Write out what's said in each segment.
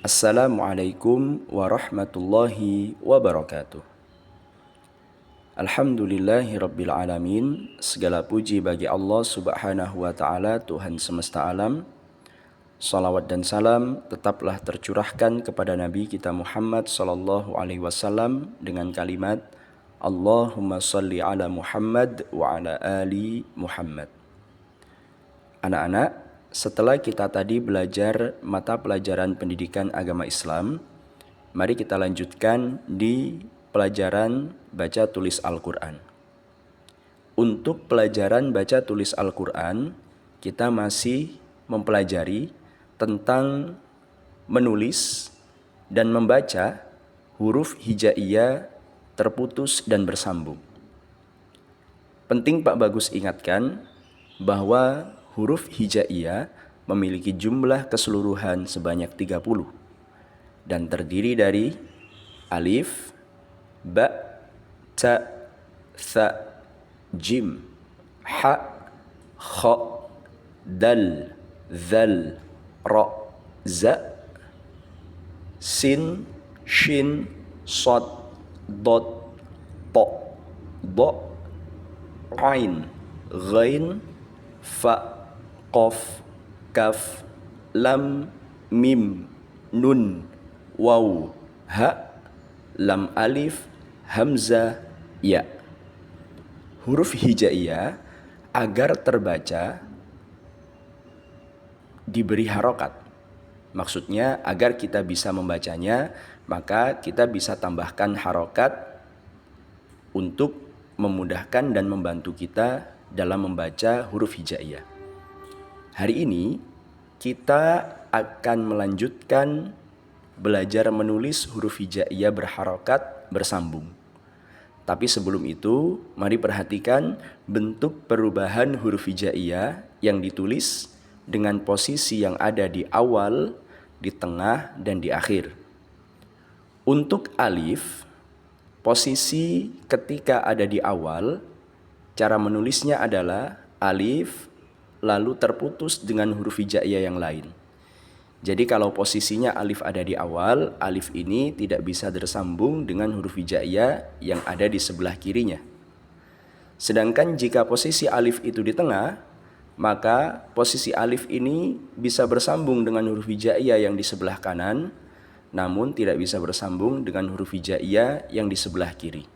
Assalamualaikum warahmatullahi wabarakatuh. Alhamdulillahi rabbil alamin. Segala puji bagi Allah subhanahu wa ta'ala, Tuhan semesta alam. Salawat dan salam tetaplah tercurahkan kepada Nabi kita Muhammad sallallahu alaihi wasallam dengan kalimat Allahumma salli ala Muhammad wa ala ali Muhammad. Anak-anak, setelah kita tadi belajar mata pelajaran pendidikan agama Islam, mari kita lanjutkan di pelajaran baca tulis Al-Quran. Untuk pelajaran baca tulis Al-Quran, kita masih mempelajari tentang menulis dan membaca huruf hijaiyah terputus dan bersambung. Penting Pak Bagus ingatkan bahwa huruf hijaiyah memiliki jumlah keseluruhan sebanyak 30 dan terdiri dari alif, ba, ta, tha, jim, ha, kha, dal, zal, ra, za, sin, shin, sad, dot, ta, dha, ain, ghain, fa, qaf, kaf, lam, mim, nun, waw, ha, lam alif, hamzah, ya. Huruf hijaiyah agar terbaca diberi harokat. Maksudnya agar kita bisa membacanya, maka kita bisa tambahkan harokat untuk memudahkan dan membantu kita dalam membaca huruf hijaiyah. Hari ini kita akan melanjutkan belajar menulis huruf hijaiyah berharokat bersambung. Tapi sebelum itu, mari perhatikan bentuk perubahan huruf hijaiyah yang ditulis dengan posisi yang ada di awal, di tengah, dan di akhir. Untuk alif, posisi ketika ada di awal, cara menulisnya adalah alif lalu terputus dengan huruf hijaiyah yang lain. Jadi kalau posisinya alif ada di awal, alif ini tidak bisa tersambung dengan huruf hijaiyah yang ada di sebelah kirinya. Sedangkan jika posisi alif itu di tengah, maka posisi alif ini bisa bersambung dengan huruf hijaiyah yang di sebelah kanan, namun tidak bisa bersambung dengan huruf hijaiyah yang di sebelah kiri.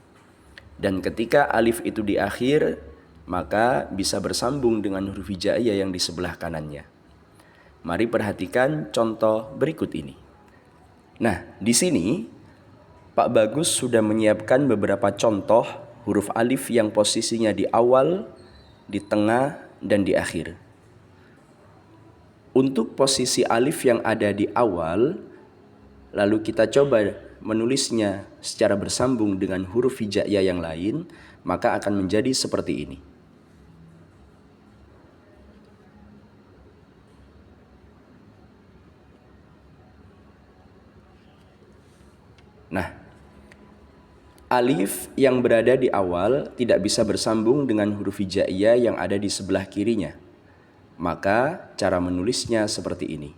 Dan ketika alif itu di akhir, maka bisa bersambung dengan huruf hijaiyah yang di sebelah kanannya. Mari perhatikan contoh berikut ini. Nah, di sini Pak Bagus sudah menyiapkan beberapa contoh huruf alif yang posisinya di awal, di tengah, dan di akhir. Untuk posisi alif yang ada di awal, lalu kita coba menulisnya secara bersambung dengan huruf hijaiyah yang lain, maka akan menjadi seperti ini. Nah, alif yang berada di awal tidak bisa bersambung dengan huruf hijaiyah yang ada di sebelah kirinya. Maka cara menulisnya seperti ini.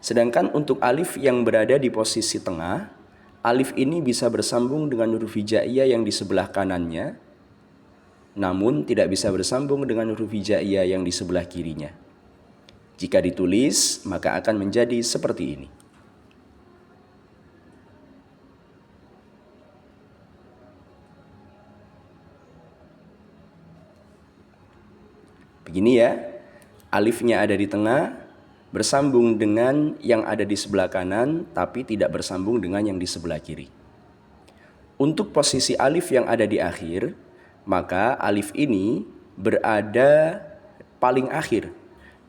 Sedangkan untuk alif yang berada di posisi tengah, alif ini bisa bersambung dengan huruf hijaiyah yang di sebelah kanannya, namun tidak bisa bersambung dengan huruf hijaiyah yang di sebelah kirinya. Jika ditulis, maka akan menjadi seperti ini. Begini ya, alifnya ada di tengah, bersambung dengan yang ada di sebelah kanan, tapi tidak bersambung dengan yang di sebelah kiri. Untuk posisi alif yang ada di akhir, maka alif ini berada paling akhir,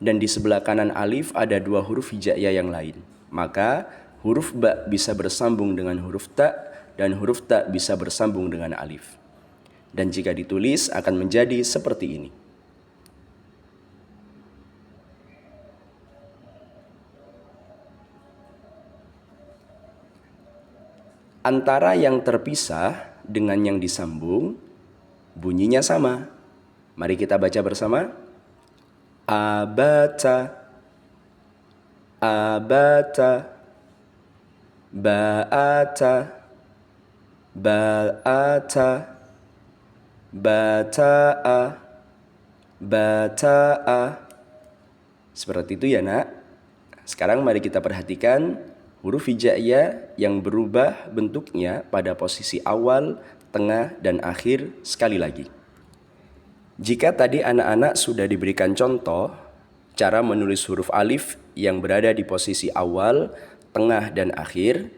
dan di sebelah kanan alif ada dua huruf hijaiyah yang lain. Maka huruf ba bisa bersambung dengan huruf ta, dan huruf ta bisa bersambung dengan alif. Dan jika ditulis akan menjadi seperti ini. Antara yang terpisah dengan yang disambung, bunyinya sama. Mari kita baca bersama. Abata, abata, ba'ata, ba'ata, bata'a, bata'a. Seperti itu ya nak. Sekarang mari kita perhatikan huruf hijaiyah yang berubah bentuknya pada posisi awal, tengah, dan akhir sekali lagi. Jika tadi anak-anak sudah diberikan contoh cara menulis huruf alif yang berada di posisi awal, tengah, dan akhir,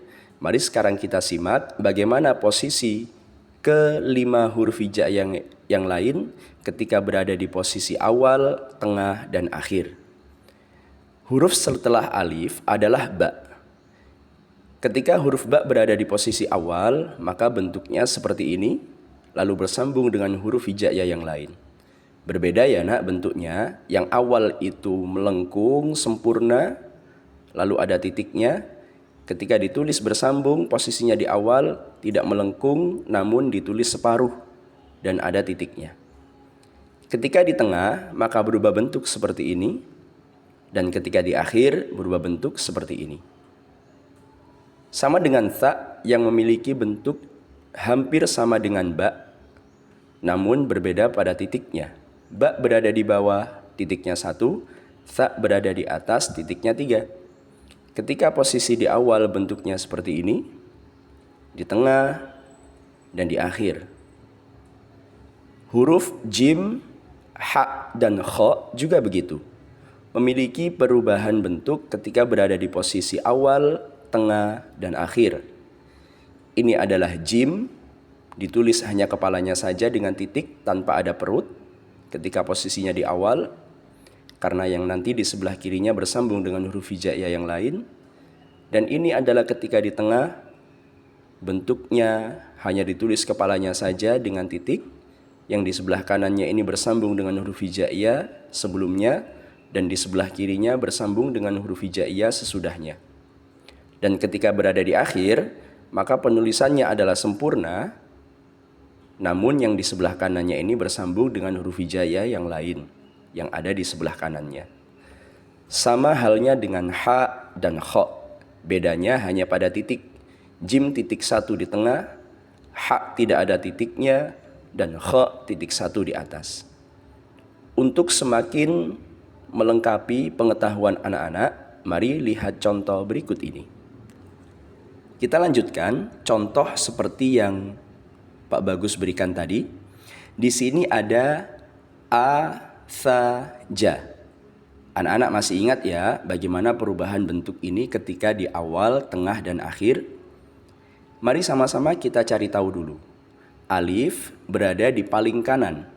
mari sekarang kita simak bagaimana posisi kelima huruf hijaiyah yang lain ketika berada di posisi awal, tengah, dan akhir. Huruf setelah alif adalah ba. Ketika huruf ba berada di posisi awal, maka bentuknya seperti ini, lalu bersambung dengan huruf hijaiyah yang lain. Berbeda ya nak bentuknya, yang awal itu melengkung, sempurna, lalu ada titiknya. Ketika ditulis bersambung, posisinya di awal tidak melengkung, namun ditulis separuh dan ada titiknya. Ketika di tengah, maka berubah bentuk seperti ini. Dan ketika di akhir berubah bentuk seperti ini. Sama dengan tha yang memiliki bentuk hampir sama dengan ba, namun berbeda pada titiknya. Ba berada di bawah, titiknya 1, tha berada di atas, titiknya 3. Ketika posisi di awal bentuknya seperti ini, di tengah, dan di akhir. Huruf jim, ha, dan kha juga begitu. Memiliki perubahan bentuk ketika berada di posisi awal, tengah, dan akhir. Ini adalah jim, ditulis hanya kepalanya saja dengan titik tanpa ada perut ketika posisinya di awal, karena yang nanti di sebelah kirinya bersambung dengan huruf hijaiyah yang lain. Dan ini adalah ketika di tengah, bentuknya hanya ditulis kepalanya saja dengan titik, yang di sebelah kanannya ini bersambung dengan huruf hijaiyah sebelumnya, dan di sebelah kirinya bersambung dengan huruf hijaiyah sesudahnya. Dan ketika berada di akhir, maka penulisannya adalah sempurna, namun yang di sebelah kanannya ini bersambung dengan huruf hijaiyah yang lain, yang ada di sebelah kanannya. Sama halnya dengan ha dan kha, bedanya hanya pada titik. Jim titik 1 di tengah, ha tidak ada titiknya, dan kha titik 1 di atas. Untuk semakin melengkapi pengetahuan anak-anak, mari lihat contoh berikut ini. Kita lanjutkan contoh seperti yang Pak Bagus berikan tadi. Di sini ada a, sa, ja. Anak-anak masih ingat ya bagaimana perubahan bentuk ini ketika di awal, tengah, dan akhir? Mari sama-sama kita cari tahu dulu. Alif berada di paling kanan,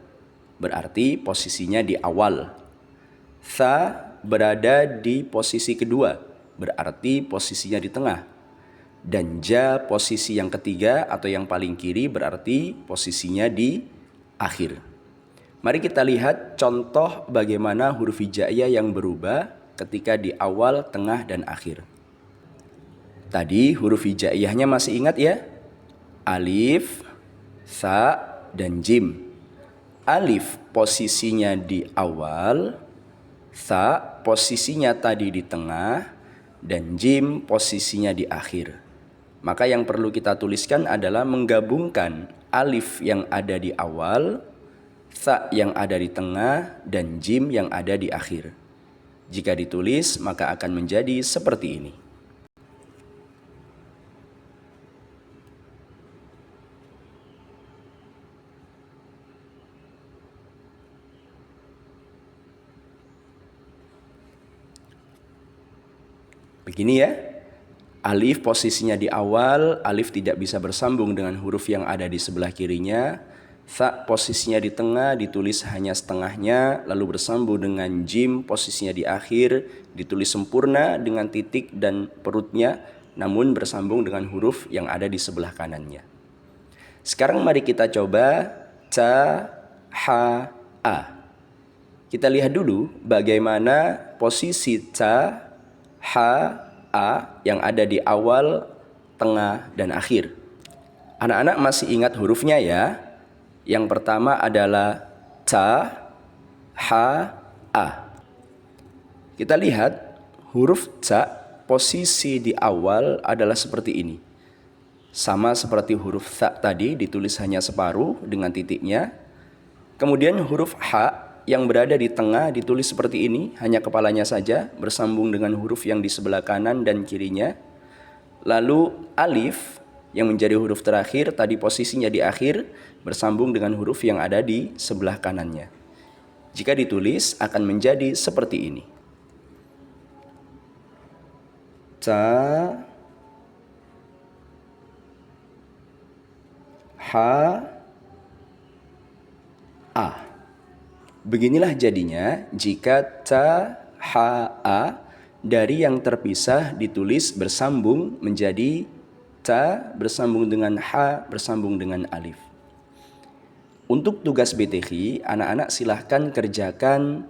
berarti posisinya di awal. Tha berada di posisi kedua, berarti posisinya di tengah. Dan ja posisi yang ketiga atau yang paling kiri, berarti posisinya di akhir. Mari kita lihat contoh bagaimana huruf hijaiyah yang berubah ketika di awal, tengah, dan akhir. Tadi huruf hijaiyahnya masih ingat ya? Alif, tha, dan jim. Alif posisinya di awal, tha posisinya tadi di tengah, dan jim posisinya di akhir. Maka yang perlu kita tuliskan adalah menggabungkan alif yang ada di awal, tha yang ada di tengah, dan jim yang ada di akhir. Jika ditulis maka akan menjadi seperti ini. Begini ya, alif posisinya di awal, alif tidak bisa bersambung dengan huruf yang ada di sebelah kirinya. Tha posisinya di tengah, ditulis hanya setengahnya, lalu bersambung dengan jim posisinya di akhir, ditulis sempurna dengan titik dan perutnya, namun bersambung dengan huruf yang ada di sebelah kanannya. Sekarang mari kita coba ta, ha, a. Kita lihat dulu bagaimana posisi ta, ha, a yang ada di awal, tengah, dan akhir. Anak-anak masih ingat hurufnya ya? Yang pertama adalah ta, ha, a. Kita lihat huruf ta posisi di awal adalah seperti ini. Sama seperti huruf tha tadi ditulis hanya separuh dengan titiknya. Kemudian huruf ha yang berada di tengah ditulis seperti ini, hanya kepalanya saja bersambung dengan huruf yang di sebelah kanan dan kirinya. Lalu alif yang menjadi huruf terakhir tadi posisinya di akhir bersambung dengan huruf yang ada di sebelah kanannya. Jika ditulis akan menjadi seperti ini. Ta, ha, a. Beginilah jadinya jika ta, ha, a dari yang terpisah ditulis bersambung menjadi ta bersambung dengan ha bersambung dengan alif. Untuk tugas BTH, anak-anak silahkan kerjakan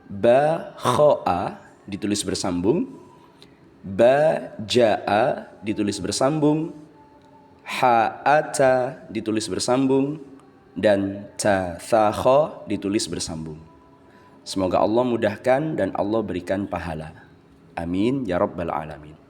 ba, kho'a ditulis bersambung, ba, ja'a ditulis bersambung, ha'ata ditulis bersambung, dan ta, tha, kha ditulis bersambung. Semoga Allah mudahkan dan Allah berikan pahala. Amin ya rabbal alamin.